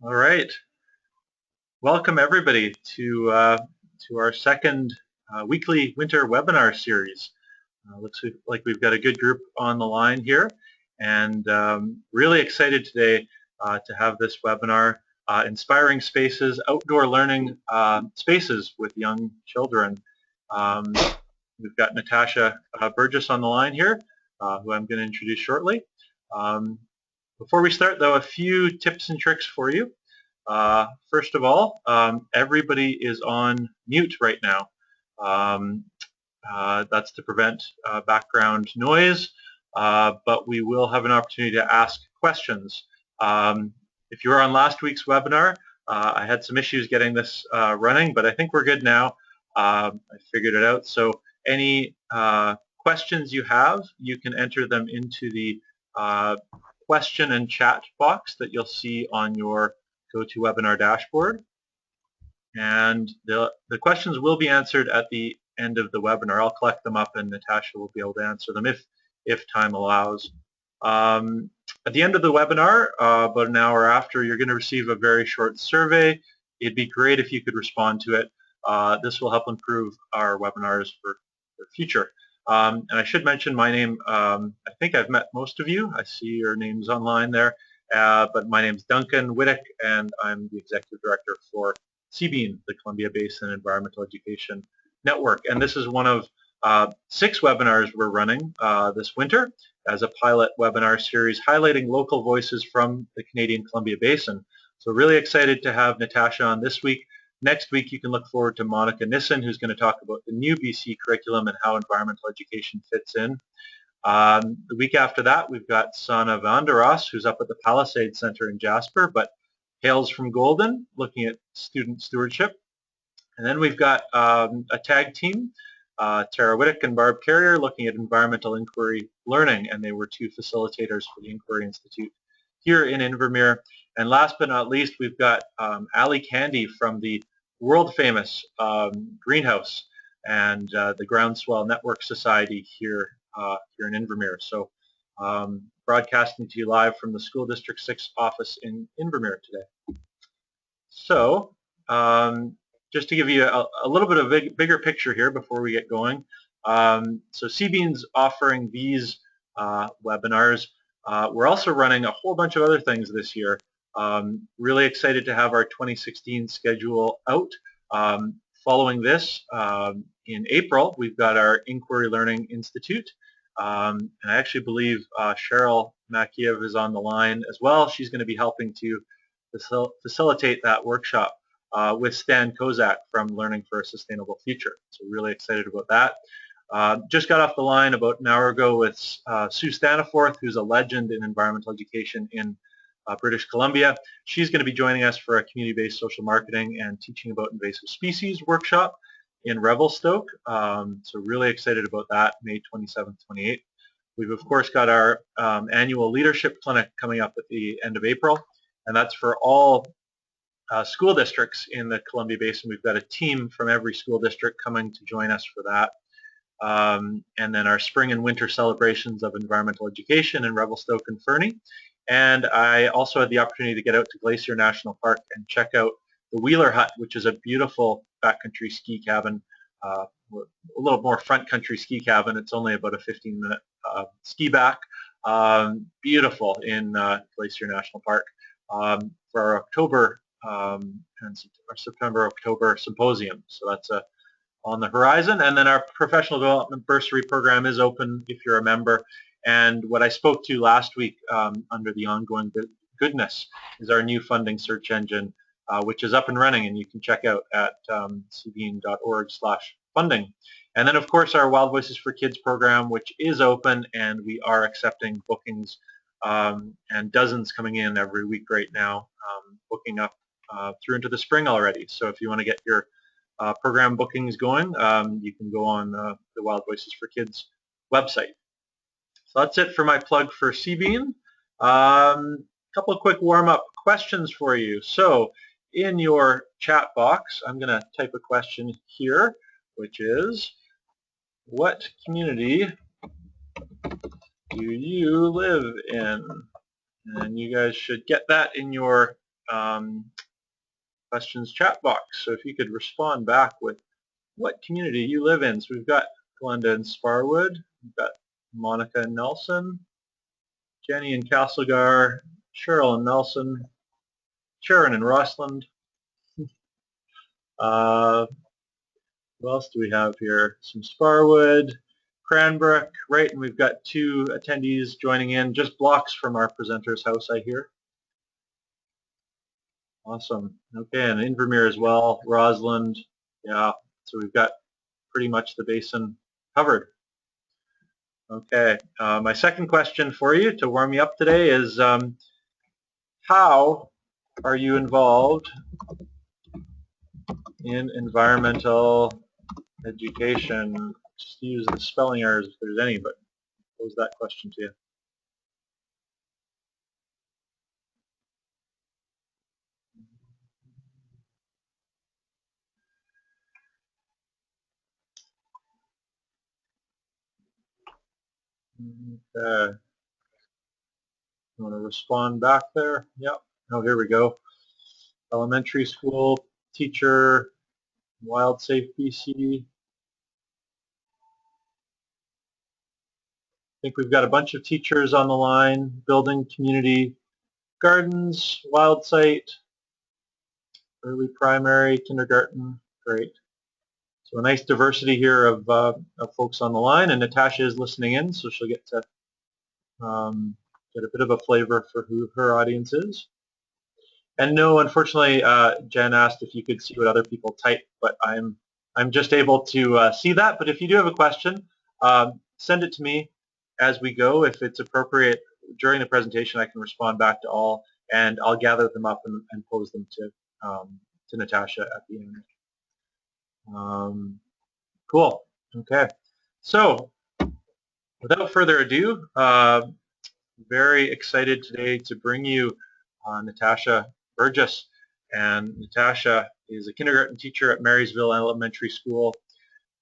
All right. Welcome everybody to our second weekly winter webinar series. Looks like we've got a good group on the line here, and really excited today to have this webinar, Inspiring Spaces, Outdoor Learning Spaces with Young Children. We've got Natasha Burgess on the line here, who I'm going to introduce shortly. Before we start though, a few tips and tricks for you. First of all, everybody is on mute right now. That's to prevent background noise, but we will have an opportunity to ask questions. If you were on last week's webinar, I had some issues getting this running, but I think we're good now. I figured it out. So any questions you have, you can enter them into the question and chat box that you'll see on your GoToWebinar dashboard, and the questions will be answered at the end of the webinar. I'll collect them up and Natasha will be able to answer them if time allows. At the end of the webinar, about an hour after, you're going to receive a very short survey. It'd be great if you could respond to it. This will help improve our webinars for the future. And I should mention my name. I think I've met most of you. I see your names online there. But my name is Duncan Whittick, and I'm the Executive Director for CBEAN, the Columbia Basin Environmental Education Network. And this is one of 6 webinars we're running this winter as a pilot webinar series highlighting local voices from the Canadian Columbia Basin. So really excited to have Natasha on this week. Next week, you can look forward to Monica Nissen, who's going to talk about the new BC curriculum and how environmental education fits in. The week after that, we've got Sana Vanderas, who's up at the Palisade Center in Jasper, but hails from Golden, looking at student stewardship. And then we've got a tag team, Tara Whittick and Barb Carrier, looking at environmental inquiry learning, and they were 2 facilitators for the Inquiry Institute here in Invermere. And last but not least, we've got Ali Candy from the world-famous Greenhouse and the Groundswell Network Society here in Invermere. So broadcasting to you live from the School District 6 office in Invermere today. So just to give you a little bit of a bigger picture here before we get going. So CBEAN's offering these webinars. We're also running a whole bunch of other things this year. Really excited to have our 2016 schedule out. Following this, in April, we've got our Inquiry Learning Institute. And I actually believe Cheryl Makiev is on the line as well. She's going to be helping to facilitate that workshop with Stan Kozak from Learning for a Sustainable Future. So really excited about that. Just got off the line about an hour ago with Sue Staniforth, who's a legend in environmental education in British Columbia. She's going to be joining us for a community-based social marketing and teaching about invasive species workshop in Revelstoke. So really excited about that, May 27th, 28th. We've of course got our annual leadership clinic coming up at the end of April, and that's for all school districts in the Columbia Basin. We've got a team from every school district coming to join us for that. And then our spring and winter celebrations of environmental education in Revelstoke and Fernie. And I also had the opportunity to get out to Glacier National Park and check out the Wheeler Hut, which is a beautiful backcountry ski cabin, a little more front country ski cabin. It's only about a 15-minute ski back. Beautiful in Glacier National Park for our October and our September-October symposium. So that's on the horizon. And then our professional development bursary program is open if you're a member. And what I spoke to last week under the ongoing goodness is our new funding search engine, which is up and running, and you can check out at cbean.org/funding. And then of course our Wild Voices for Kids program, which is open, and we are accepting bookings and dozens coming in every week right now, booking up through into the spring already. So if you want to get your program bookings going, you can go on the Wild Voices for Kids website. So that's it for my plug for CBEAN. Couple of quick warm-up questions for you. So in your chat box, I'm going to type a question here, which is, what community do you live in? And you guys should get that in your questions chat box. So if you could respond back with what community you live in. So we've got Glenda and Sparwood, we've got Monica and Nelson, Jenny and Castlegar, Cheryl and Nelson, Sharon and Rossland. What else do we have here? Some Sparwood, Cranbrook, right, and we've got 2 attendees joining in, just blocks from our presenter's house, I hear. Awesome. Okay, and Invermere as well, Rossland, yeah, so we've got pretty much the basin covered. Okay, my second question for you to warm you up today is how are you involved in environmental education? Excuse the spelling errors if there's any, but pose that question to you. Okay. You want to respond back there? Yep. Oh, here we go. Elementary school teacher, Wild Safe BC. I think we've got a bunch of teachers on the line, building community gardens, wild site, early primary, kindergarten, great. So a nice diversity here of folks on the line, and Natasha is listening in, so she'll get to get a bit of a flavor for who her audience is. And no, unfortunately, Jen asked if you could see what other people type, but I'm just able to see that. But if you do have a question, send it to me as we go. If it's appropriate during the presentation, I can respond back to all, and I'll gather them up and pose them to Natasha at the end. Cool. Okay. So without further ado, very excited today to bring you Natasha Burgess. And Natasha is a kindergarten teacher at Marysville Elementary School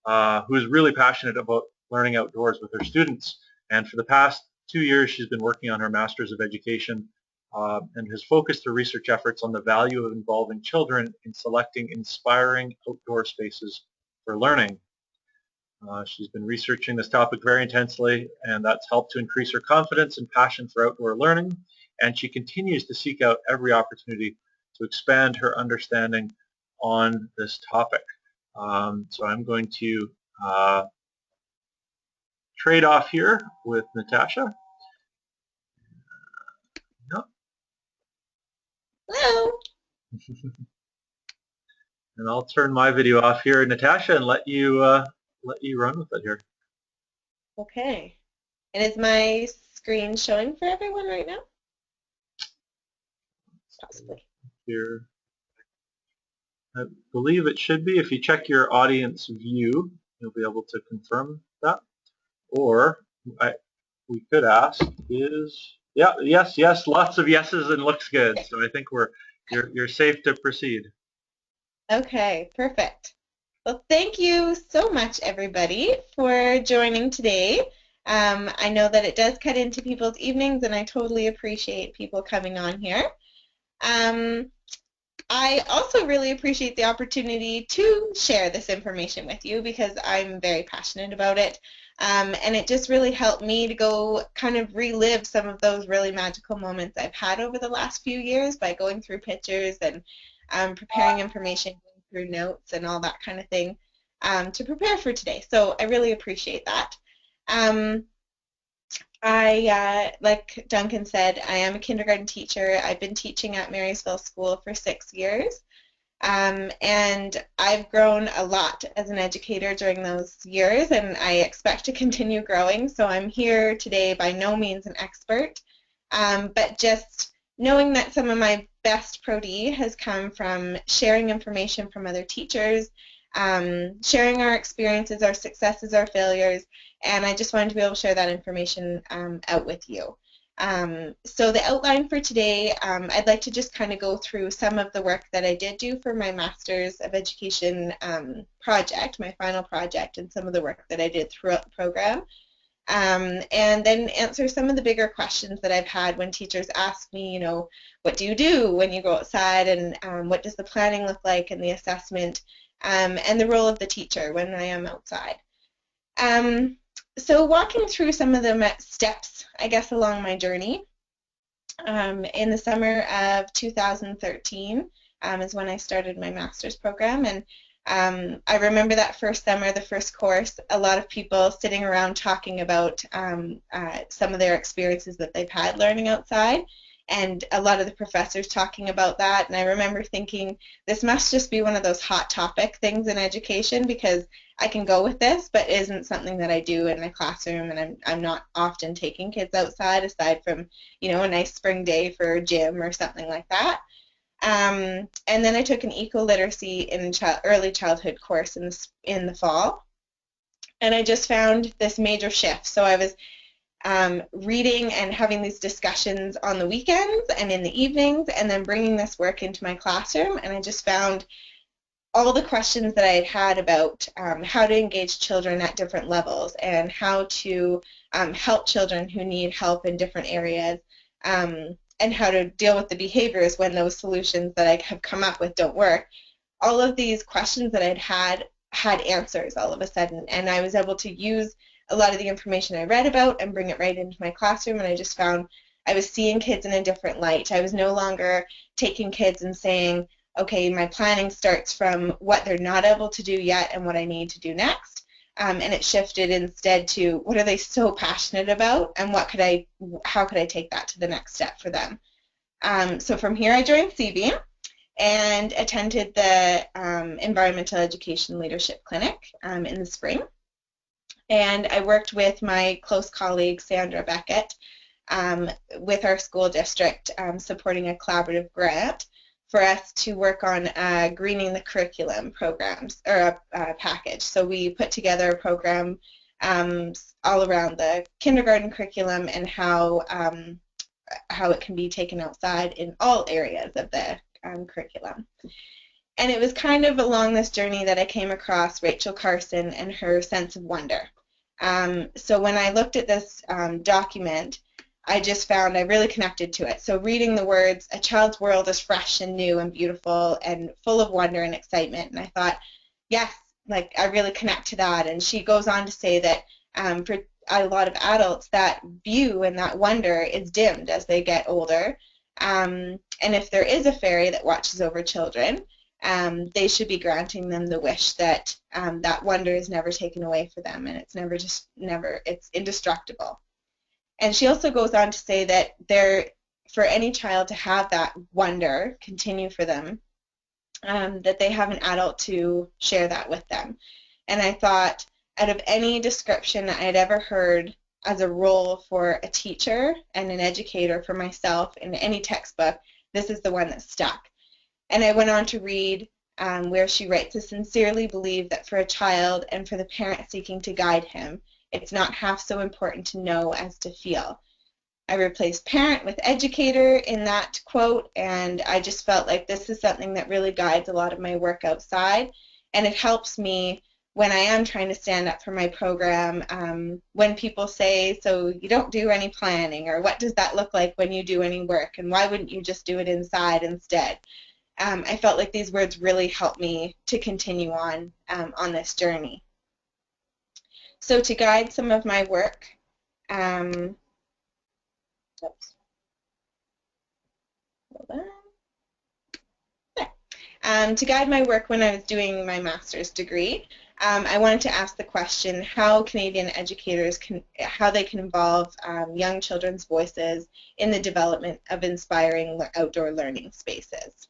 who is really passionate about learning outdoors with her students. And for the past 2 years, she's been working on her Master's of Education and has focused her research efforts on the value of involving children in selecting inspiring outdoor spaces for learning. She's been researching this topic very intensely, and that's helped to increase her confidence and passion for outdoor learning, and she continues to seek out every opportunity to expand her understanding on this topic. So I'm going to trade off here with Natasha. Yep. Hello. And I'll turn my video off here, Natasha, and let you run with it here. Okay. And is my screen showing for everyone right now? Possibly. Here. I believe it should be. If you check your audience view, you'll be able to confirm that. Or we could ask is, yeah, yes, lots of yeses and looks good. So I think you're safe to proceed. Okay, perfect. Well, thank you so much, everybody, for joining today. I know that it does cut into people's evenings, and I totally appreciate people coming on here. I also really appreciate the opportunity to share this information with you because I'm very passionate about it. And it just really helped me to go kind of relive some of those really magical moments I've had over the last few years by going through pictures and preparing information, going through notes and all that kind of thing to prepare for today. So I really appreciate that. Like Duncan said, I am a kindergarten teacher. I've been teaching at Marysville School for 6 years, and I've grown a lot as an educator during those years, and I expect to continue growing. So I'm here today by no means an expert, but just knowing that some of my best Pro-D has come from sharing information from other teachers, sharing our experiences, our successes, our failures, and I just wanted to be able to share that information out with you. So the outline for today, I'd like to just kind of go through some of the work that I did do for my Master's of Education project, my final project, and some of the work that I did throughout the program. and then answer some of the bigger questions that I've had when teachers ask me, you know, what do you do when you go outside, and what does the planning look like and the assessment, and the role of the teacher when I am outside. So walking through some of the steps, I guess, along my journey, in the summer of 2013 is when I started my master's program, and I remember that first summer, the first course, a lot of people sitting around talking about some of their experiences that they've had learning outside, and a lot of the professors talking about that. And I remember thinking, this must just be one of those hot topic things in education, because I can go with this, but it isn't something that I do in my classroom, and I'm not often taking kids outside aside from, you know, a nice spring day for gym or something like that. And then I took an eco-literacy in early childhood course in the fall, and I just found this major shift. So I was reading and having these discussions on the weekends and in the evenings, and then bringing this work into my classroom, and I just found all the questions that I had had about how to engage children at different levels, and how to help children who need help in different areas, and how to deal with the behaviors when those solutions that I have come up with don't work. All of these questions that I'd had answers all of a sudden, and I was able to use a lot of the information I read about and bring it right into my classroom, and I just found I was seeing kids in a different light. I was no longer taking kids and saying, okay, my planning starts from what they're not able to do yet and what I need to do next. And it shifted instead to what are they so passionate about, and how could I take that to the next step for them. So from here I joined CB and attended the Environmental Education Leadership Clinic in the spring. And I worked with my close colleague Sandra Beckett with our school district, supporting a collaborative grant for us to work on greening the curriculum programs, or a package. So we put together a program all around the kindergarten curriculum and how it can be taken outside in all areas of the curriculum. And it was kind of along this journey that I came across Rachel Carson and her sense of wonder. So when I looked at this document, I just found I really connected to it. So reading the words, a child's world is fresh and new and beautiful and full of wonder and excitement. And I thought, yes, like I really connect to that. And she goes on to say that for a lot of adults, that view and that wonder is dimmed as they get older. And if there is a fairy that watches over children, they should be granting them the wish that that wonder is never taken away for them, and it's it's indestructible. And she also goes on to say that for any child to have that wonder continue for them, that they have an adult to share that with them. And I thought, out of any description I had ever heard as a role for a teacher and an educator for myself in any textbook, this is the one that stuck. And I went on to read where she writes, I sincerely believe that for a child and for the parent seeking to guide him, it's not half so important to know as to feel. I replaced parent with educator in that quote, and I just felt like this is something that really guides a lot of my work outside, and it helps me when I am trying to stand up for my program. When people say, so you don't do any planning, or what does that look like when you do any work, and why wouldn't you just do it inside instead? I felt like these words really helped me to continue on this journey. So to guide some of my work, to guide my work when I was doing my master's degree, I wanted to ask the question how Canadian educators how they can involve young children's voices in the development of inspiring outdoor learning spaces.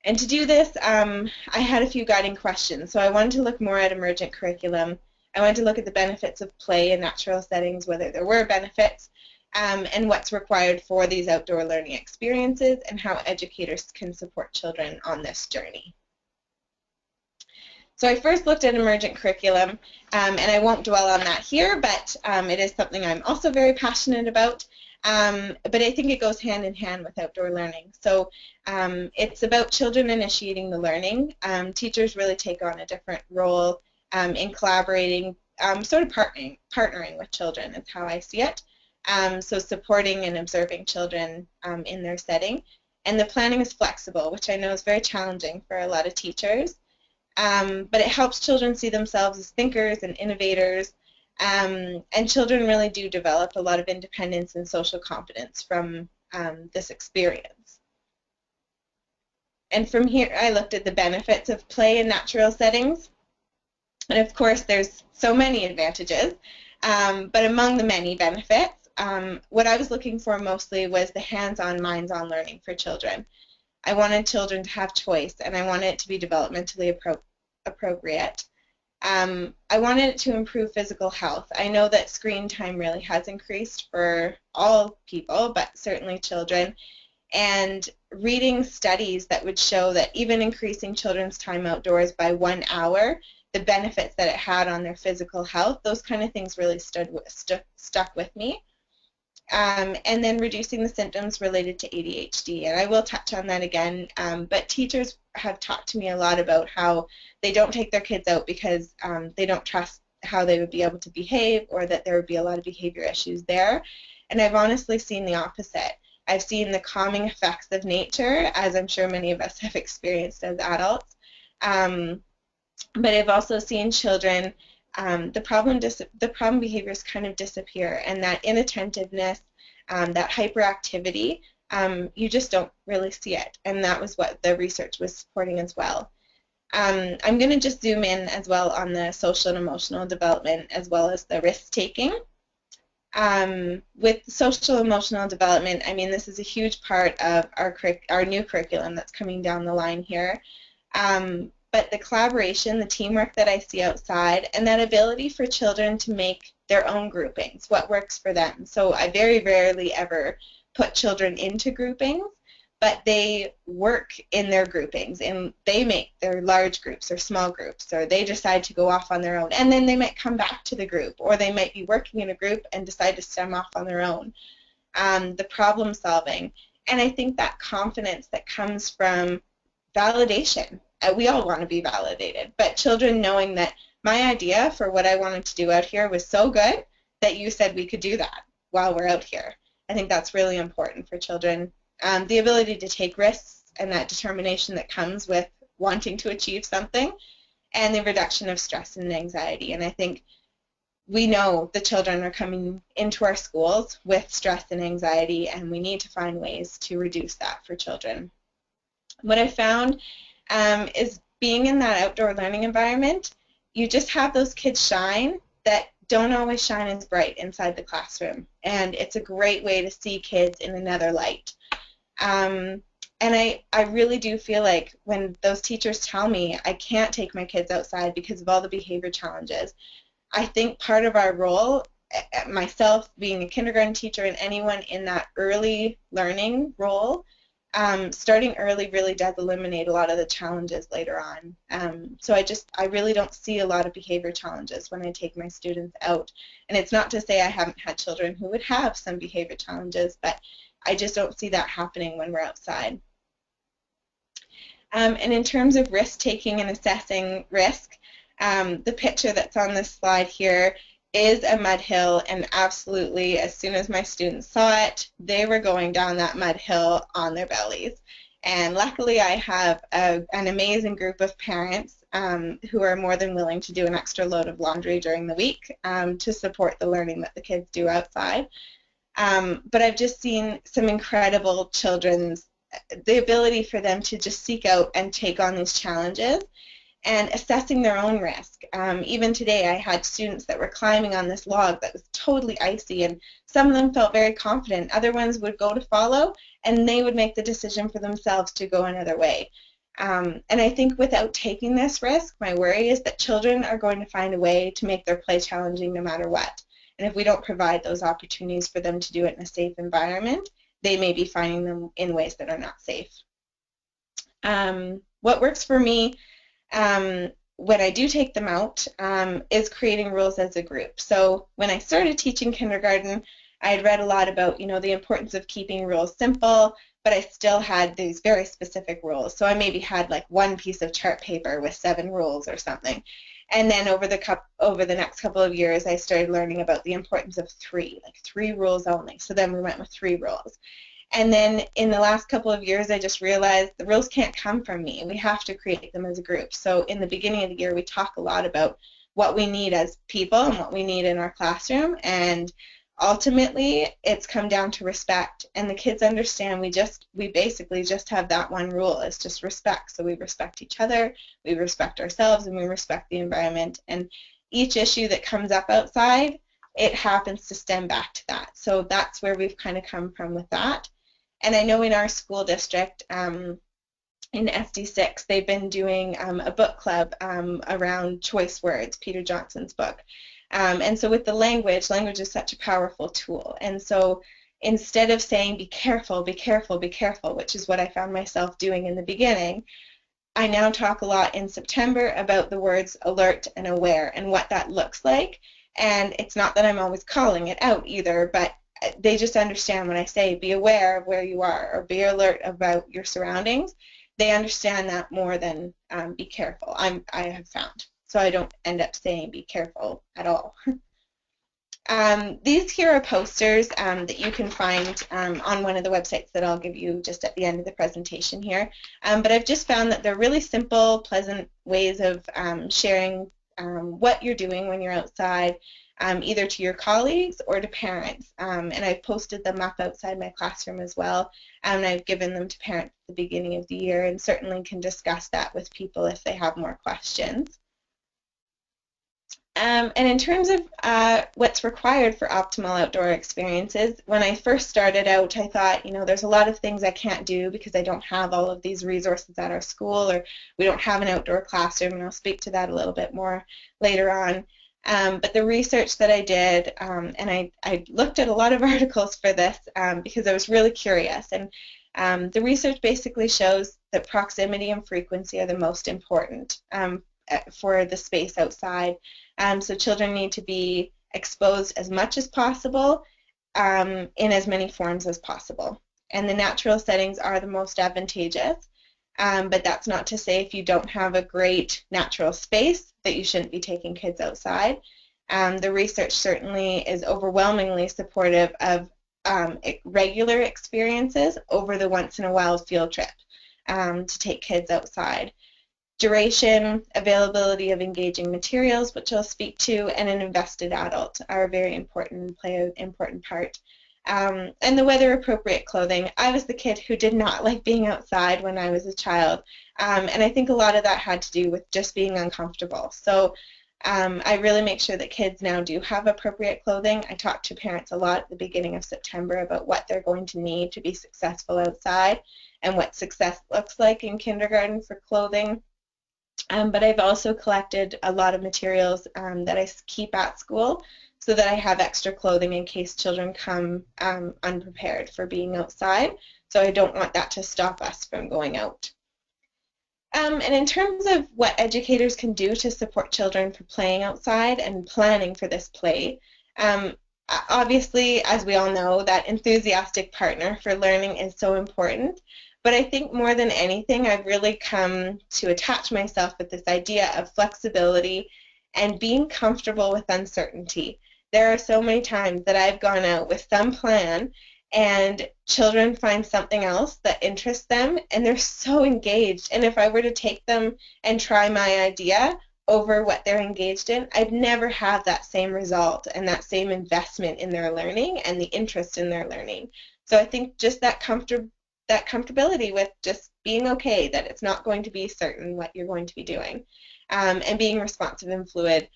And to do this, I had a few guiding questions. So I wanted to look more at emergent curriculum. I wanted to look at the benefits of play in natural settings, whether there were benefits, and what's required for these outdoor learning experiences, and how educators can support children on this journey. So I first looked at emergent curriculum, and I won't dwell on that here, but it is something I'm also very passionate about. But I think it goes hand in hand with outdoor learning. So it's about children initiating the learning. Teachers really take on a different role in collaborating sort of partnering with children is how I see it. So supporting and observing children in their setting. And the planning is flexible, which I know is very challenging for a lot of teachers. But it helps children see themselves as thinkers and innovators. And children really do develop a lot of independence and social competence from this experience. And from here, I looked at the benefits of play in natural settings. And of course, there's so many advantages. But among the many benefits, what I was looking for mostly was the hands-on, minds-on learning for children. I wanted children to have choice, and I wanted it to be developmentally appropriate. I wanted it to improve physical health. I know that screen time really has increased for all people, but certainly children. And reading studies that would show that even increasing children's time outdoors by 1 hour, the benefits that it had on their physical health, those kind of things really stuck with me. And then reducing the symptoms related to ADHD. And I will touch on that again, but teachers have talked to me a lot about how they don't take their kids out because they don't trust how they would be able to behave, or that there would be a lot of behavior issues there. And I've honestly seen the opposite. I've seen the calming effects of nature, as I'm sure many of us have experienced as adults. But I've also seen children, the problem behaviors kind of disappear, and that inattentiveness, that hyperactivity, you just don't really see it, and that was what the research was supporting as well. I'm going to just zoom in as well on the social and emotional development as well as the risk-taking. With social emotional development, I mean, this is a huge part of our new curriculum that's coming down the line here. But the collaboration, the teamwork that I see outside, and that ability for children to make their own groupings, what works for them. So I very rarely ever put children into groupings, but they work in their groupings, and they make their large groups or small groups, or they decide to go off on their own, and then they might come back to the group, or they might be working in a group and decide to stem off on their own. The problem solving, and I think that confidence that comes from validation. We all want to be validated, but children knowing that my idea for what I wanted to do out here was so good that you said we could do that while we're out here. I think that's really important for children. The ability to take risks and that determination that comes with wanting to achieve something, and the reduction of stress and anxiety. And I think we know the children are coming into our schools with stress and anxiety, and we need to find ways to reduce that for children. What I found is being in that outdoor learning environment, you just have those kids shine that don't always shine as bright inside the classroom. And it's a great way to see kids in another light. And I really do feel like when those teachers tell me I can't take my kids outside because of all the behavior challenges, I think part of our role, myself being a kindergarten teacher and anyone in that early learning role, starting early really does eliminate a lot of the challenges later on. So I really don't see a lot of behavior challenges when I take my students out. And it's not to say I haven't had children who would have some behavior challenges, but I just don't see that happening when we're outside. And in terms of risk-taking and assessing risk, the picture that's on this slide here is a mud hill, and absolutely as soon as my students saw it, they were going down that mud hill on their bellies. And luckily I have an amazing group of parents who are more than willing to do an extra load of laundry during the week to support the learning that the kids do outside. But I've just seen some incredible the ability for them to just seek out and take on these challenges and assessing their own risk. Even today I had students that were climbing on this log that was totally icy, and some of them felt very confident. Other ones would go to follow, and they would make the decision for themselves to go another way. And I think without taking this risk, my worry is that children are going to find a way to make their play challenging no matter what. And if we don't provide those opportunities for them to do it in a safe environment, they may be finding them in ways that are not safe. What works for me when I do take them out is creating rules as a group. So when I started teaching kindergarten, I had read a lot about, the importance of keeping rules simple, but I still had these very specific rules. So I maybe had like one piece of chart paper with 7 rules or something. And then over the next couple of years, I started learning about the importance of three, like 3 rules only. So then we went with 3 rules. And then in the last couple of years, I just realized the rules can't come from me. We have to create them as a group. So in the beginning of the year, we talk a lot about what we need as people and what we need in our classroom. And ultimately, it's come down to respect. And the kids understand we basically just have that one rule. It's just respect. So we respect each other, we respect ourselves, and we respect the environment. And each issue that comes up outside, it happens to stem back to that. So that's where we've kind of come from with that. And I know in our school district, in SD6, they've been doing a book club around choice words, Peter Johnson's book. And so with the language is such a powerful tool. And so instead of saying be careful, be careful, be careful, which is what I found myself doing in the beginning, I now talk a lot in September about the words alert and aware and what that looks like. And it's not that I'm always calling it out either, but they just understand when I say be aware of where you are or be alert about your surroundings. They understand that more than be careful, I have found. So I don't end up saying be careful at all. These here are posters that you can find on one of the websites that I'll give you just at the end of the presentation here. But I've just found that they're really simple, pleasant ways of sharing what you're doing when you're outside, either to your colleagues or to parents. And I've posted them up outside my classroom as well. And I've given them to parents at the beginning of the year and certainly can discuss that with people if they have more questions. And in terms of what's required for optimal outdoor experiences, when I first started out, I thought, there's a lot of things I can't do because I don't have all of these resources at our school, or we don't have an outdoor classroom, and I'll speak to that a little bit more later on. But the research that I did, and I looked at a lot of articles for this because I was really curious, and the research basically shows that proximity and frequency are the most important for the space outside. So children need to be exposed as much as possible in as many forms as possible. And the natural settings are the most advantageous, but that's not to say if you don't have a great natural space that you shouldn't be taking kids outside. The research certainly is overwhelmingly supportive of regular experiences over the once-in-a-while field trip to take kids outside. Duration, availability of engaging materials, which I'll speak to, and an invested adult are very important and play an important part. And the weather-appropriate clothing. I was the kid who did not like being outside when I was a child, and I think a lot of that had to do with just being uncomfortable. So I really make sure that kids now do have appropriate clothing. I talk to parents a lot at the beginning of September about what they're going to need to be successful outside and what success looks like in kindergarten for clothing. But I've also collected a lot of materials that I keep at school so that I have extra clothing in case children come unprepared for being outside. So I don't want that to stop us from going out. And in terms of what educators can do to support children for playing outside and planning for this play, obviously, as we all know, that enthusiastic partner for learning is so important. But I think more than anything, I've really come to attach myself with this idea of flexibility and being comfortable with uncertainty. There are so many times that I've gone out with some plan and children find something else that interests them and they're so engaged. And if I were to take them and try my idea over what they're engaged in, I'd never have that same result and that same investment in their learning and the interest in their learning. So I think just that comfortability with just being okay that it's not going to be certain what you're going to be doing, and being responsive and fluid.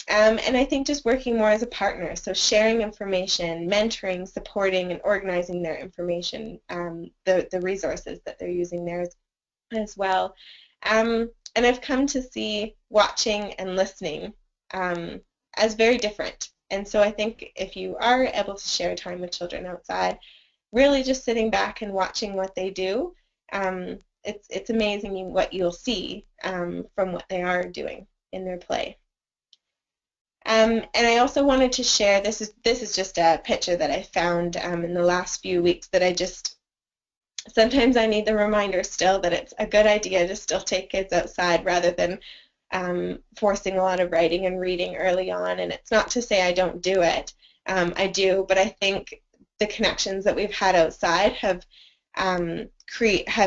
And I think just working more as a partner, so sharing information, mentoring, supporting, and organizing their information, the resources that they're using there as well. And I've come to see watching and listening as very different. And so I think if you are able to share time with children outside, really just sitting back and watching what they do, it's amazing what you'll see from what they are doing in their play. And I also wanted to share, this is just a picture that I found in the last few weeks that sometimes I need the reminder still that it's a good idea to still take kids outside rather than forcing a lot of writing and reading early on. And it's not to say I don't do it. I do, but I think the connections that we've had outside have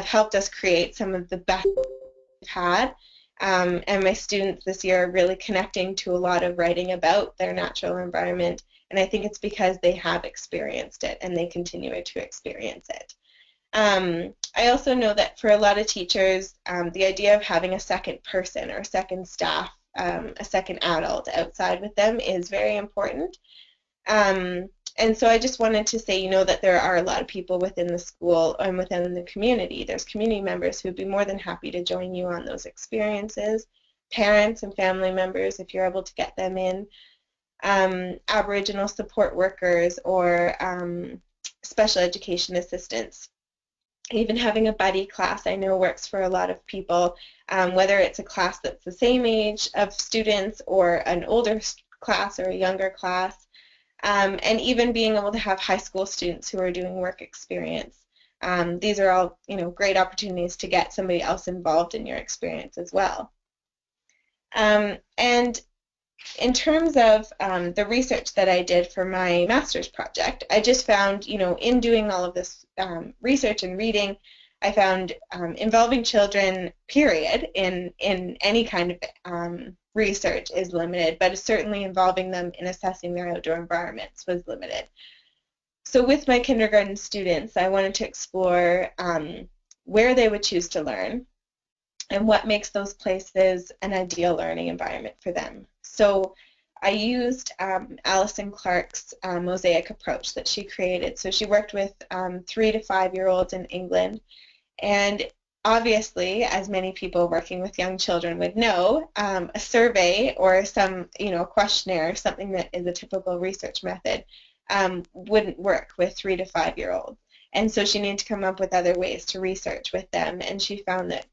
helped us create some of the best we've had. And my students this year are really connecting to a lot of writing about their natural environment. And I think it's because they have experienced it and they continue to experience it. I also know that for a lot of teachers, the idea of having a second person or a second staff, a second adult outside with them is very important. And so I just wanted to say, that there are a lot of people within the school and within the community. There's community members who'd be more than happy to join you on those experiences, parents and family members if you're able to get them in, Aboriginal support workers or special education assistants. Even having a buddy class I know works for a lot of people, whether it's a class that's the same age of students or an older class or a younger class. And even being able to have high school students who are doing work experience. These are all, great opportunities to get somebody else involved in your experience as well. And in terms of the research that I did for my master's project, I just found, in doing all of this research and reading, I found involving children, period, in any kind of research is limited, but certainly involving them in assessing their outdoor environments was limited. So with my kindergarten students, I wanted to explore where they would choose to learn and what makes those places an ideal learning environment for them. So I used Alison Clark's mosaic approach that she created. So she worked with 3 to 5-year-olds in England, and obviously, as many people working with young children would know, a survey or some, questionnaire, something that is a typical research method, wouldn't work with 3 to 5-year-olds. And so she needed to come up with other ways to research with them, and she found that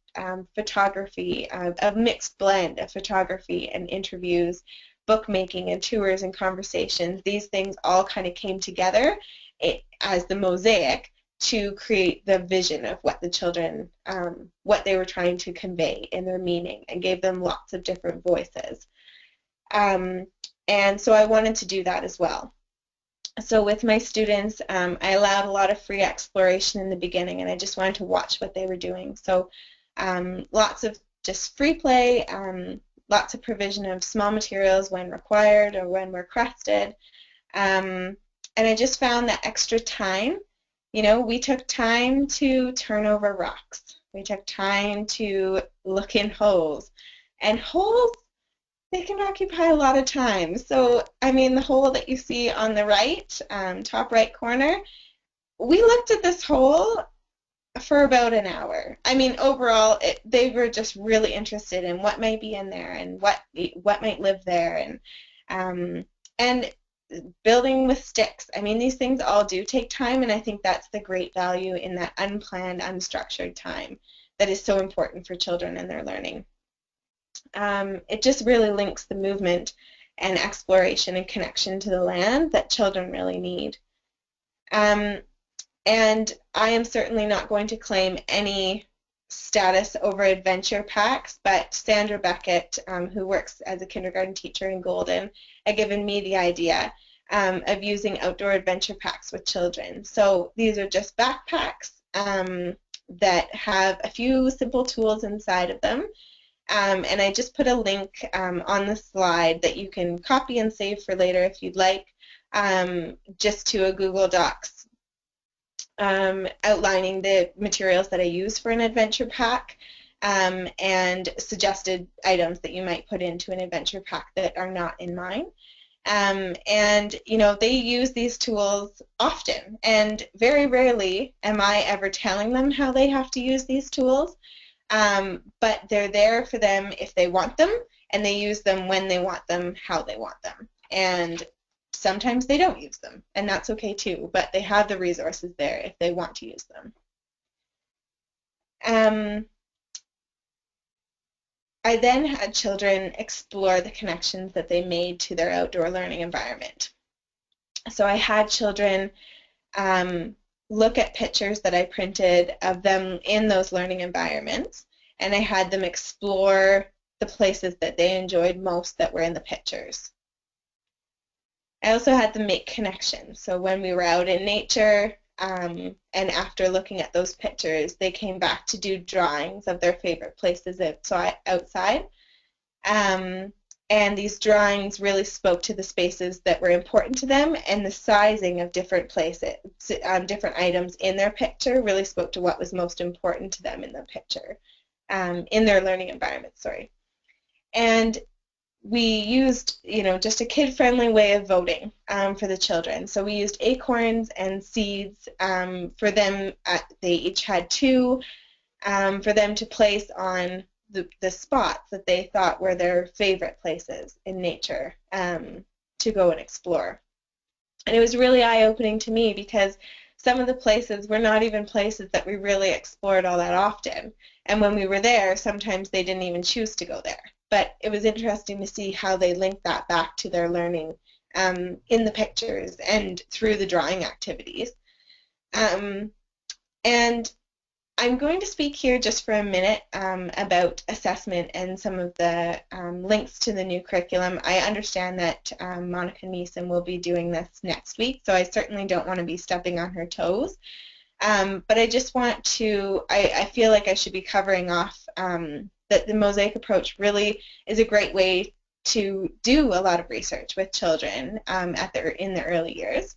photography, a mixed blend of photography and interviews, bookmaking and tours and conversations, these things all kind of came together as the mosaic to create the vision of what the children, what they were trying to convey in their meaning, and gave them lots of different voices. And so I wanted to do that as well. So with my students, I allowed a lot of free exploration in the beginning, and I just wanted to watch what they were doing. So lots of just free play, lots of provision of small materials when required or when requested. And I just found that extra time, we took time to turn over rocks. We took time to look in holes. And holes, they can occupy a lot of time. So, the hole that you see on the right, top right corner, we looked at this hole for about an hour. Overall, they were just really interested in what might be in there and what might live there, and building with sticks. These things all do take time, and I think that's the great value in that unplanned, unstructured time that is so important for children and their learning. It just really links the movement and exploration and connection to the land that children really need. And I am certainly not going to claim any status over adventure packs, but Sandra Beckett, who works as a kindergarten teacher in Golden, had given me the idea of using outdoor adventure packs with children. So these are just backpacks that have a few simple tools inside of them. And I just put a link on the slide that you can copy and save for later if you'd like, just to a Google Docs outlining the materials that I use for an adventure pack, and suggested items that you might put into an adventure pack that are not in mine. And they use these tools often, and very rarely am I ever telling them how they have to use these tools, but they're there for them if they want them, and they use them when they want them, how they want them. And sometimes they don't use them, and that's okay too, but they have the resources there if they want to use them. I then had children explore the connections that they made to their outdoor learning environment. So I had children look at pictures that I printed of them in those learning environments, and I had them explore the places that they enjoyed most that were in the pictures. I also had them make connections. So when we were out in nature, and after looking at those pictures, they came back to do drawings of their favorite places outside. And these drawings really spoke to the spaces that were important to them, and the sizing of different places, different items in their picture really spoke to what was most important to them in the picture, in their learning environment, sorry. And we used, just a kid-friendly way of voting for the children. So we used acorns and seeds for them. They each had two for them to place on the spots that they thought were their favorite places in nature to go and explore. And it was really eye-opening to me because some of the places were not even places that we really explored all that often. And when we were there, sometimes they didn't even choose to go there. But it was interesting to see how they linked that back to their learning in the pictures and through the drawing activities. And I'm going to speak here just for a minute about assessment and some of the links to the new curriculum. I understand that Monica Neeson will be doing this next week, so I certainly don't want to be stepping on her toes. But I just want to, I feel like I should be covering off that the Mosaic approach really is a great way to do a lot of research with children in the early years.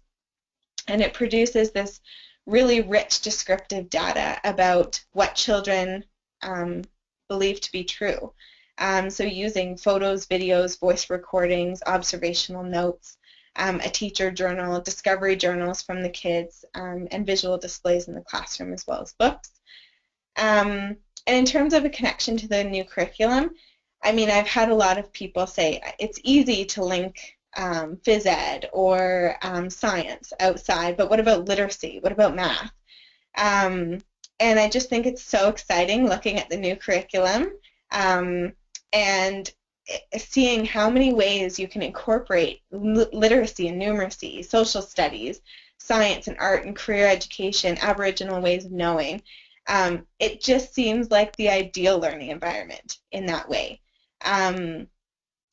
And it produces this really rich descriptive data about what children believe to be true. So using photos, videos, voice recordings, observational notes, a teacher journal, discovery journals from the kids, and visual displays in the classroom as well as books. And in terms of a connection to the new curriculum, I mean, I've had a lot of people say it's easy to link phys ed or science outside, but what about literacy? What about math? And I just think it's so exciting looking at the new curriculum and seeing how many ways you can incorporate literacy and numeracy, social studies, science and art and career education, Aboriginal ways of knowing. It just seems like the ideal learning environment in that way.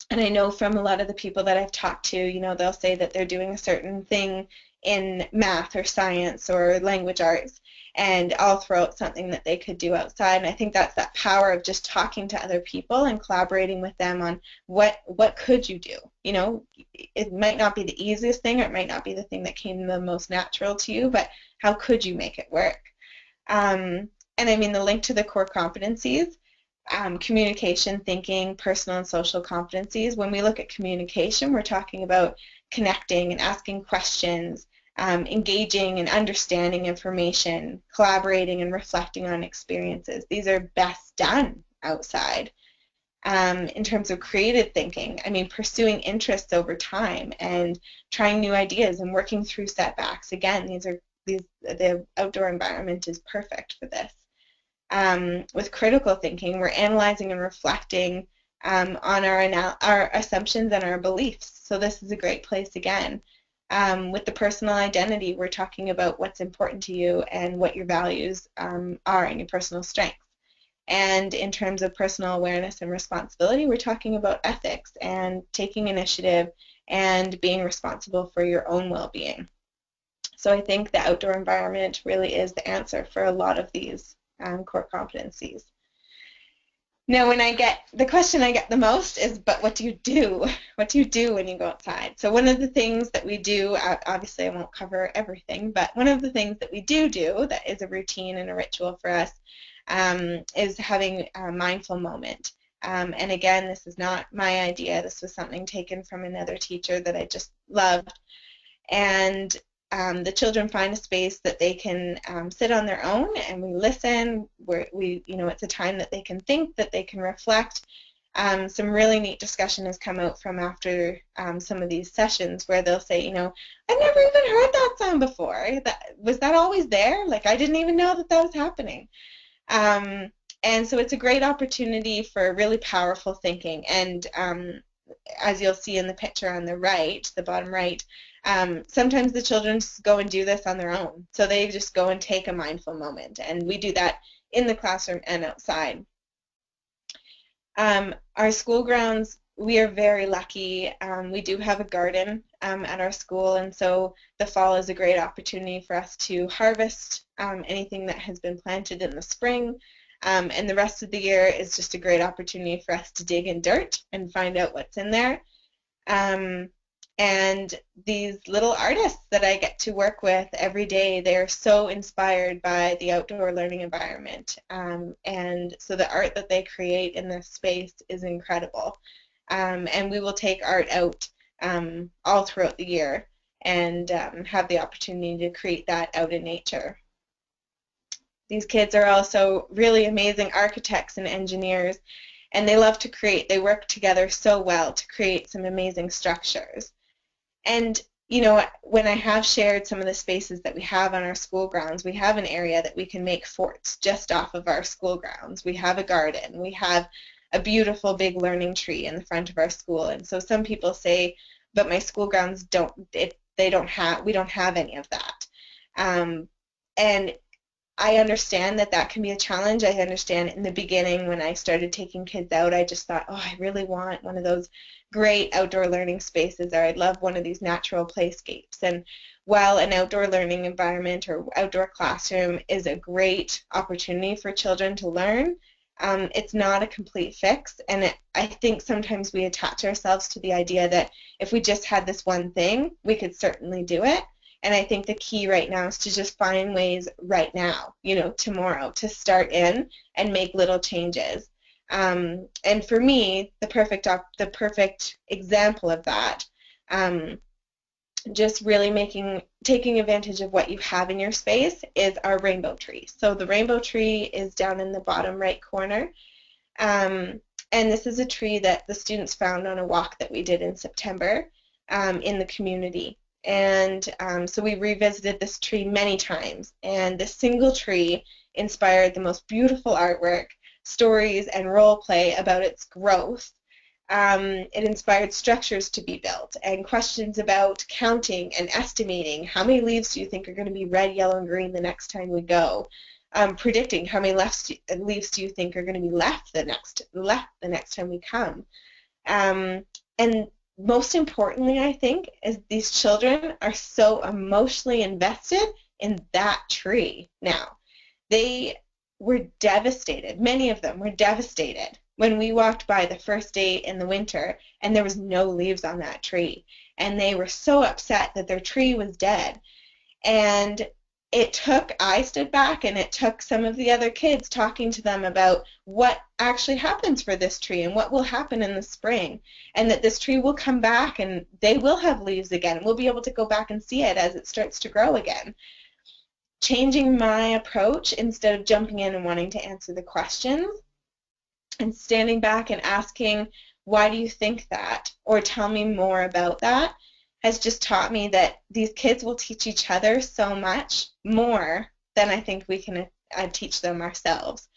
And I know from a lot of the people that I've talked to, they'll say that they're doing a certain thing in math or science or language arts, and I'll throw out something that they could do outside. And I think that's that power of just talking to other people and collaborating with them on what could you do. It might not be the easiest thing, or it might not be the thing that came the most natural to you, but how could you make it work? And I mean, the link to the core competencies, communication, thinking, personal and social competencies. When we look at communication, we're talking about connecting and asking questions, engaging and understanding information, collaborating and reflecting on experiences. These are best done outside. In terms of creative thinking, I mean, pursuing interests over time and trying new ideas and working through setbacks. Again, the outdoor environment is perfect for this. With critical thinking, we're analyzing and reflecting on our assumptions and our beliefs. So this is a great place again. With the personal identity, we're talking about what's important to you and what your values are and your personal strengths. And in terms of personal awareness and responsibility, we're talking about ethics and taking initiative and being responsible for your own well-being. So I think the outdoor environment really is the answer for a lot of these core competencies. Now, the question I get the most is, but what do you do? What do you do when you go outside? So one of the things that we do, obviously I won't cover everything, but one of the things that we do that is a routine and a ritual for us is having a mindful moment. And again, this is not my idea. This was something taken from another teacher that I just loved. And the children find a space that they can sit on their own, and we listen. It's a time that they can think, that they can reflect. Some really neat discussion has come out from after some of these sessions where they'll say, I've never even heard that sound before. Was that always there? Like, I didn't even know that was happening. And so it's a great opportunity for really powerful thinking. And as you'll see in the picture on the right, the bottom right, sometimes the children just go and do this on their own. So they just go and take a mindful moment. And we do that in the classroom and outside. Our school grounds, we are very lucky. We do have a garden at our school, and so the fall is a great opportunity for us to harvest anything that has been planted in the spring. And the rest of the year is just a great opportunity for us to dig in dirt and find out what's in there. Um, and these little artists that I get to work with every day, they're so inspired by the outdoor learning environment. And so the art that they create in this space is incredible. And we will take art out all throughout the year and have the opportunity to create that out in nature. These kids are also really amazing architects and engineers, and they love to create. They work together so well to create some amazing structures. And you know, when I have shared some of the spaces that we have on our school grounds, we have an area that we can make forts just off of our school grounds. We have a garden. We have a beautiful big learning tree in the front of our school. And so some people say, but my school grounds we don't have any of that. And I understand that that can be a challenge. I understand in the beginning when I started taking kids out, I just thought, oh, I really want one of those great outdoor learning spaces, or I'd love one of these natural playscapes. And while an outdoor learning environment or outdoor classroom is a great opportunity for children to learn, it's not a complete fix. And I think sometimes we attach ourselves to the idea that if we just had this one thing, we could certainly do it. And I think the key right now is to just find ways right now, you know, tomorrow, to start in and make little changes. And for me, the perfect example of that, just really taking advantage of what you have in your space is our rainbow tree. So the rainbow tree is down in the bottom right corner. And this is a tree that the students found on a walk that we did in September in the community. And so we revisited this tree many times, and this single tree inspired the most beautiful artwork, stories, and role play about its growth. It inspired structures to be built and questions about counting and estimating how many leaves do you think are going to be red, yellow, and green the next time we go. Predicting how many leaves do you think are going to be left the next time we come. And most importantly, I think, is these children are so emotionally invested in that tree now. They were devastated. Many of them were devastated when we walked by the first day in the winter and there was no leaves on that tree. And they were so upset that their tree was dead. And I stood back and it took some of the other kids talking to them about what actually happens for this tree and what will happen in the spring, and that this tree will come back and they will have leaves again. We'll be able to go back and see it as it starts to grow again. Changing my approach instead of jumping in and wanting to answer the questions, and standing back and asking, why do you think that? Or tell me more about that, has just taught me that these kids will teach each other so much more than I think we can teach them ourselves.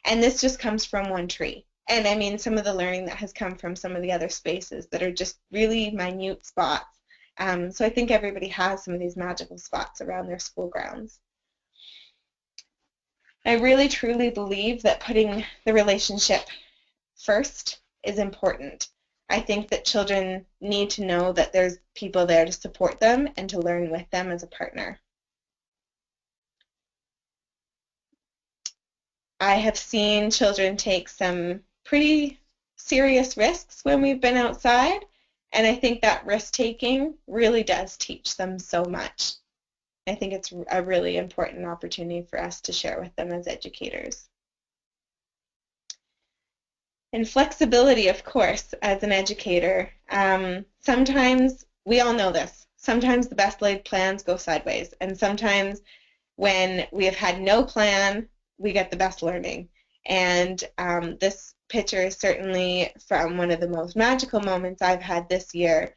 And this just comes from one tree. And I mean, some of the learning that has come from some of the other spaces that are just really minute spots. So I think everybody has some of these magical spots around their school grounds. I really truly believe that putting the relationship first is important. I think that children need to know that there's people there to support them and to learn with them as a partner. I have seen children take some pretty serious risks when we've been outside, and I think that risk-taking really does teach them so much. I think it's a really important opportunity for us to share with them as educators. And flexibility, of course, as an educator. Sometimes, we all know this, sometimes the best laid plans go sideways, and sometimes when we have had no plan, we get the best learning. And this picture is certainly from one of the most magical moments I've had this year,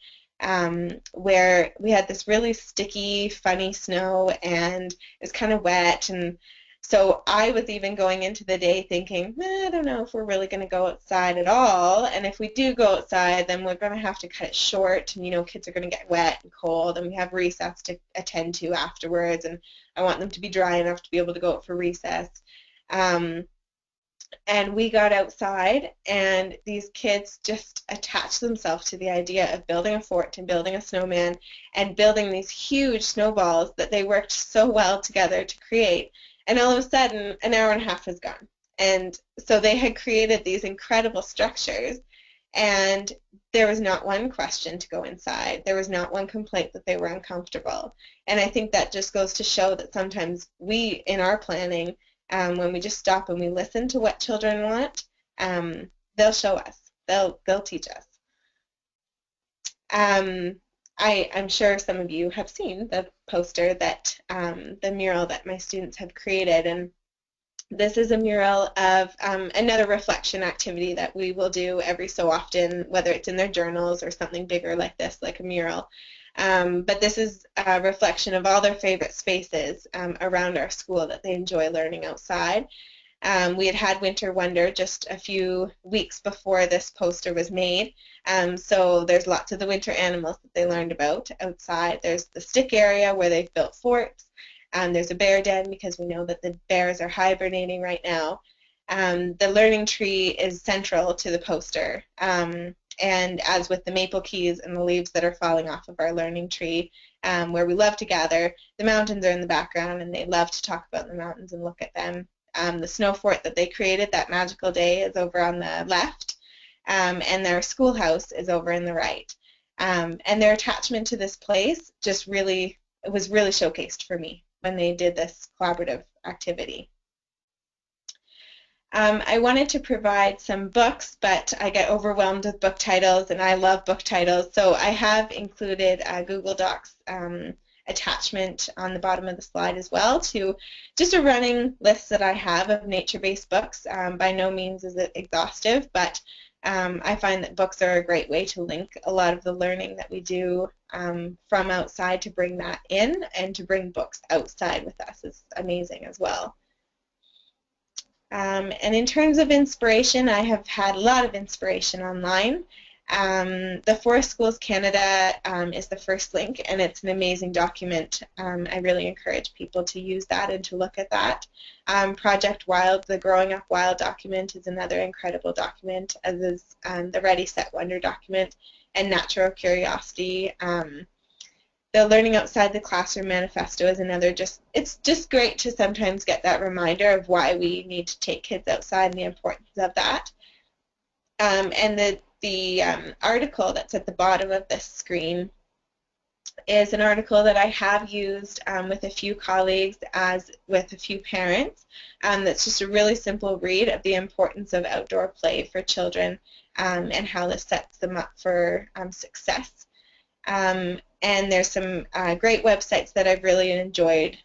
where we had this really sticky, funny snow, and it was kind of wet, and so I was even going into the day thinking, I don't know if we're really going to go outside at all, and if we do go outside, then we're going to have to cut it short, and you know, kids are going to get wet and cold, and we have recess to attend to afterwards, and I want them to be dry enough to be able to go out for recess. And we got outside, and these kids just attached themselves to the idea of building a fort and building a snowman and building these huge snowballs that they worked so well together to create. And all of a sudden, an hour and a half was gone. And so they had created these incredible structures, and there was not one question to go inside. There was not one complaint that they were uncomfortable. And I think that just goes to show that sometimes we, in our planning, when we just stop and we listen to what children want, they'll show us. They'll teach us. I'm sure some of you have seen the poster that the mural that my students have created, and this is a mural of another reflection activity that we will do every so often, whether it's in their journals or something bigger like this, like a mural. But this is a reflection of all their favorite spaces around our school that they enjoy learning outside. We had Winter Wonder just a few weeks before this poster was made, so there's lots of the winter animals that they learned about outside. There's the stick area where they've built forts. There's a bear den because we know that the bears are hibernating right now. The learning tree is central to the poster. And as with the maple keys and the leaves that are falling off of our learning tree, where we love to gather, the mountains are in the background, and they love to talk about the mountains and look at them. The snow fort that they created that magical day is over on the left, and their schoolhouse is over in the right. And their attachment to this place just really, it was really showcased for me when they did this collaborative activity. I wanted to provide some books, but I get overwhelmed with book titles, and I love book titles, so I have included a Google Docs attachment on the bottom of the slide as well to just a running list that I have of nature-based books. By no means is it exhaustive, but I find that books are a great way to link a lot of the learning that we do from outside to bring that in, and to bring books outside with us is amazing as well. And in terms of inspiration, I have had a lot of inspiration online. The Forest Schools Canada is the first link, and it's an amazing document. I really encourage people to use that and to look at that. Project Wild, the Growing Up Wild document, is another incredible document, as is the Ready, Set, Wonder document, and Natural Curiosity. The Learning Outside the Classroom Manifesto is another. It's just great to sometimes get that reminder of why we need to take kids outside and the importance of that. And the article that's at the bottom of this screen is an article that I have used with a few colleagues, as with a few parents. That's just a really simple read of the importance of outdoor play for children and how this sets them up for success. And there's some great websites that I've really enjoyed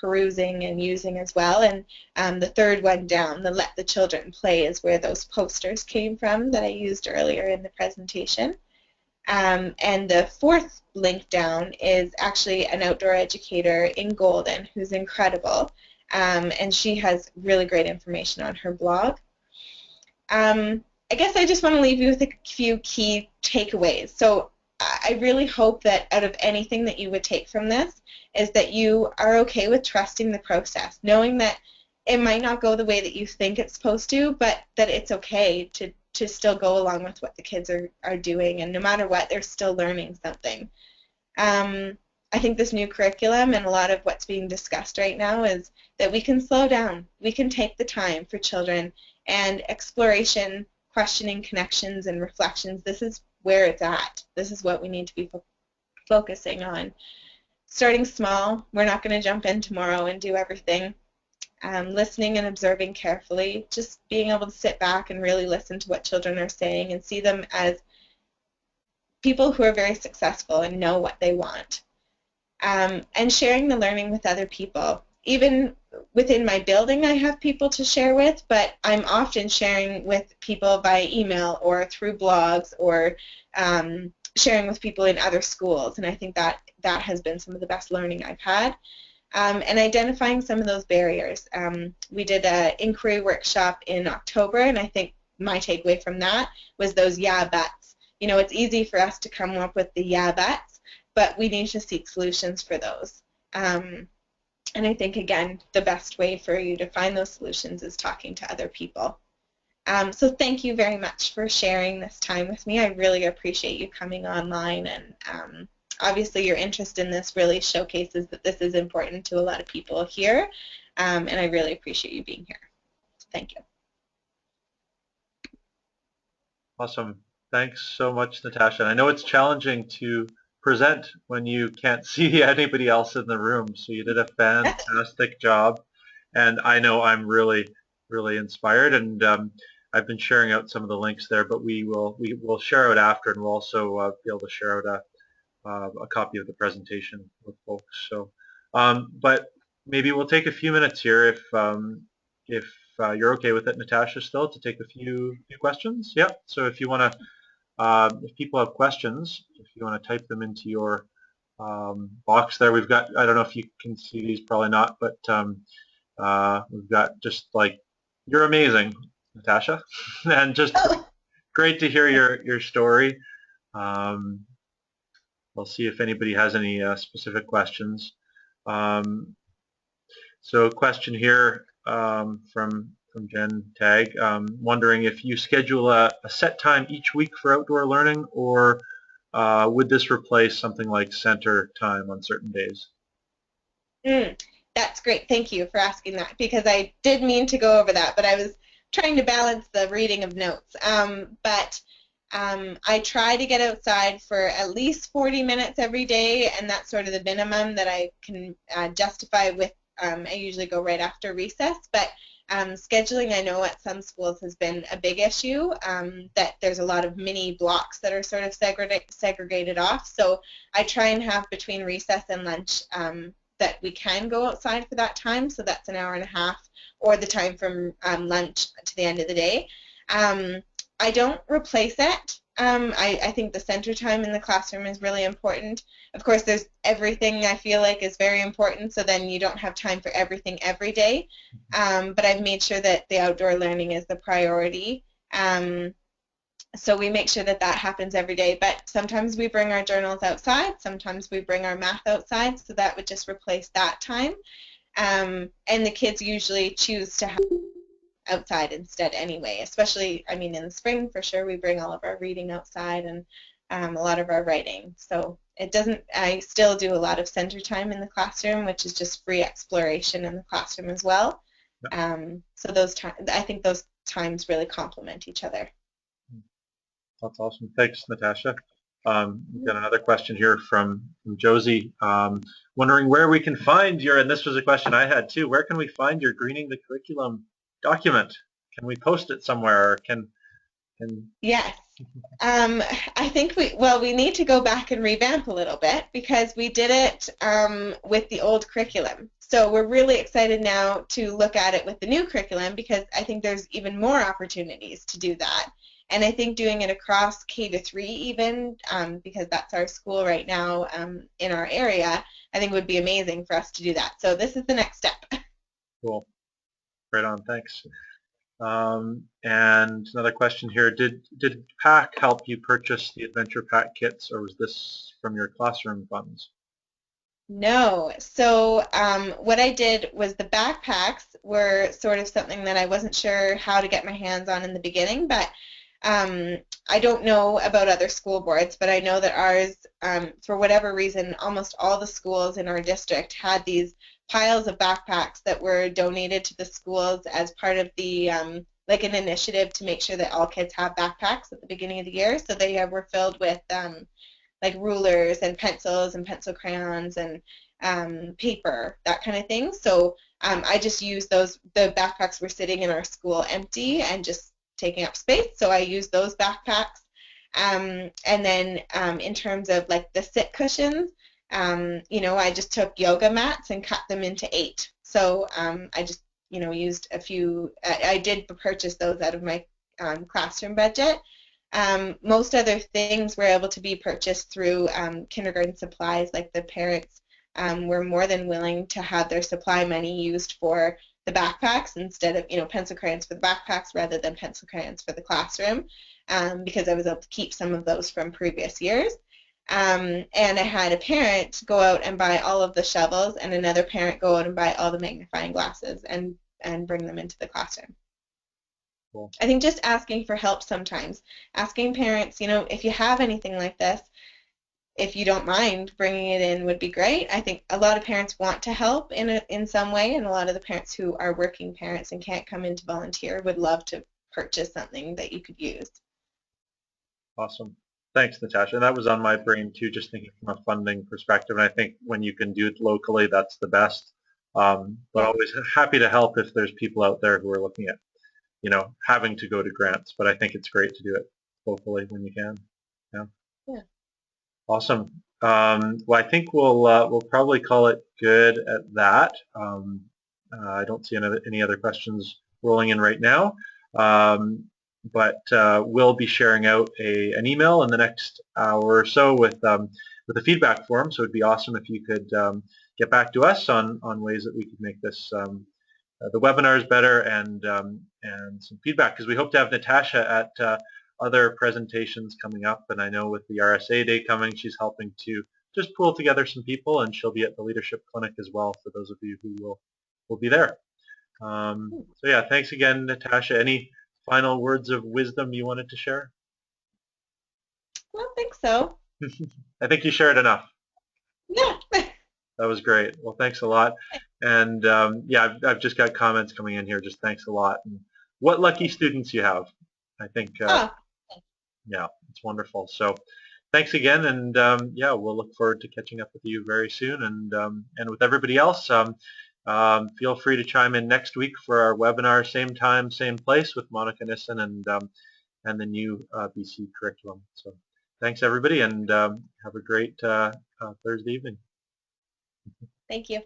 perusing and using as well. And the third one down, the Let the Children Play, is where those posters came from that I used earlier in the presentation. And the fourth link down is actually an outdoor educator in Golden who's incredible. And she has really great information on her blog. I guess I just want to leave you with a few key takeaways. So I really hope that out of anything that you would take from this is that you are okay with trusting the process, knowing that it might not go the way that you think it's supposed to, but that it's okay to still go along with what the kids are doing, and no matter what, they're still learning something. I think this new curriculum and a lot of what's being discussed right now is that we can slow down, we can take the time for children, and exploration, questioning, connections, and reflections, this is where it's at. This is what we need to be focusing on. Starting small, we're not going to jump in tomorrow and do everything. Listening and observing carefully, just being able to sit back and really listen to what children are saying and see them as people who are very successful and know what they want. And sharing the learning with other people. Even within my building, I have people to share with, but I'm often sharing with people via email or through blogs, or sharing with people in other schools, and I think that has been some of the best learning I've had. And identifying some of those barriers. We did an inquiry workshop in October, and I think my takeaway from that was those yeah buts. You know, it's easy for us to come up with the yeah buts, but we need to seek solutions for those. And I think, again, the best way for you to find those solutions is talking to other people. So thank you very much for sharing this time with me. I really appreciate you coming online, and obviously your interest in this really showcases that this is important to a lot of people here, and I really appreciate you being here. Thank you. Awesome. Thanks so much, Natasha. And I know it's challenging to present when you can't see anybody else in the room, so you did a fantastic job. And I know I'm really, really inspired. And I've been sharing out some of the links there, but we will share out after, and we'll also be able to share out a copy of the presentation with folks. So, but maybe we'll take a few minutes here if you're okay with it, Natasha, still to take a few questions. Yeah. So if you want to, if people have questions, if you want to type them into your box there, we've got. I don't know if you can see these, probably not, but we've got just like you're amazing, Natasha, and just great to hear your story. Um, I'll see if anybody has any specific questions. Um, so a question here from Jen Tag, wondering if you schedule a set time each week for outdoor learning, or would this replace something like center time on certain days? That's great. Thank you for asking that, because I did mean to go over that, but I was trying to balance the reading of notes. I try to get outside for at least 40 minutes every day, and that's sort of the minimum that I can justify with. I usually go right after recess, but scheduling, I know at some schools has been a big issue, that there's a lot of mini blocks that are sort of segregated off. So I try and have between recess and lunch that we can go outside for that time, so that's an hour and a half, or the time from lunch to the end of the day. I don't replace it. I think the center time in the classroom is really important. Of course, there's everything I feel like is very important, so then you don't have time for everything every day. But I've made sure that the outdoor learning is the priority. So we make sure that that happens every day. But sometimes we bring our journals outside. Sometimes we bring our math outside, so that would just replace that time. And the kids usually choose to have outside instead anyway, especially, I mean, in the spring for sure we bring all of our reading outside, and a lot of our writing. So it doesn't, I still do a lot of center time in the classroom, which is just free exploration in the classroom as well. So those times, I think those times really complement each other. That's awesome. Thanks, Natasha. We've got another question here from Josie, wondering where we can find your, and this was a question I had too, where can we find your Greening the Curriculum document? Can we post it somewhere? Or can Yes. I think we need to go back and revamp a little bit, because we did it with the old curriculum. So we're really excited now to look at it with the new curriculum, because I think there's even more opportunities to do that. And I think doing it across K-3 even, because that's our school right now in our area, I think would be amazing for us to do that. So this is the next step. Cool. Right on. Thanks. And another question here, did PAC help you purchase the Adventure Pack kits, or was this from your classroom funds? No. So what I did was the backpacks were sort of something that I wasn't sure how to get my hands on in the beginning, but I don't know about other school boards, but I know that ours, for whatever reason, almost all the schools in our district had these piles of backpacks that were donated to the schools as part of the like an initiative to make sure that all kids have backpacks at the beginning of the year. So they were filled with like rulers and pencils and pencil crayons and paper, that kind of thing. So I just used those. The backpacks were sitting in our school empty and just taking up space, so I used those backpacks. And then in terms of like the sit cushions, I just took yoga mats and cut them into 8. So I just used a few. I did purchase those out of my classroom budget. Most other things were able to be purchased through kindergarten supplies, like the parents were more than willing to have their supply money used for the backpacks instead of pencil crayons for the backpacks rather than pencil crayons for the classroom, because I was able to keep some of those from previous years. And I had a parent go out and buy all of the shovels, and another parent go out and buy all the magnifying glasses and bring them into the classroom. Cool. I think just asking for help sometimes, asking parents, if you have anything like this, if you don't mind bringing it in would be great. I think a lot of parents want to help in some way, and a lot of the parents who are working parents and can't come in to volunteer would love to purchase something that you could use. Awesome. Thanks, Natasha. And that was on my brain too, just thinking from a funding perspective. And I think when you can do it locally, that's the best. But Yeah, always happy to help if there's people out there who are looking at, having to go to grants. But I think it's great to do it locally when you can. Yeah. yeah. Awesome. Well, I think we'll probably call it good at that. I don't see any other questions rolling in right now. But we'll be sharing out an email in the next hour or so with a feedback form. So it'd be awesome if you could get back to us on ways that we could make this the webinars better and some feedback, because we hope to have Natasha at other presentations coming up. And I know with the RSA Day coming, she's helping to just pull together some people, and she'll be at the Leadership Clinic as well for those of you who will be there. So yeah, thanks again, Natasha. Any final words of wisdom you wanted to share? I don't think so. I think you shared enough. Yeah. That was great. Well, thanks a lot. And yeah, I've just got comments coming in here. Just thanks a lot. And what lucky students you have. I think, Oh, yeah, it's wonderful. So thanks again. And yeah, we'll look forward to catching up with you very soon. And with everybody else, feel free to chime in next week for our webinar, same time, same place, with Monica Nissen and the new BC curriculum. So thanks, everybody, and have a great Thursday evening. thank you.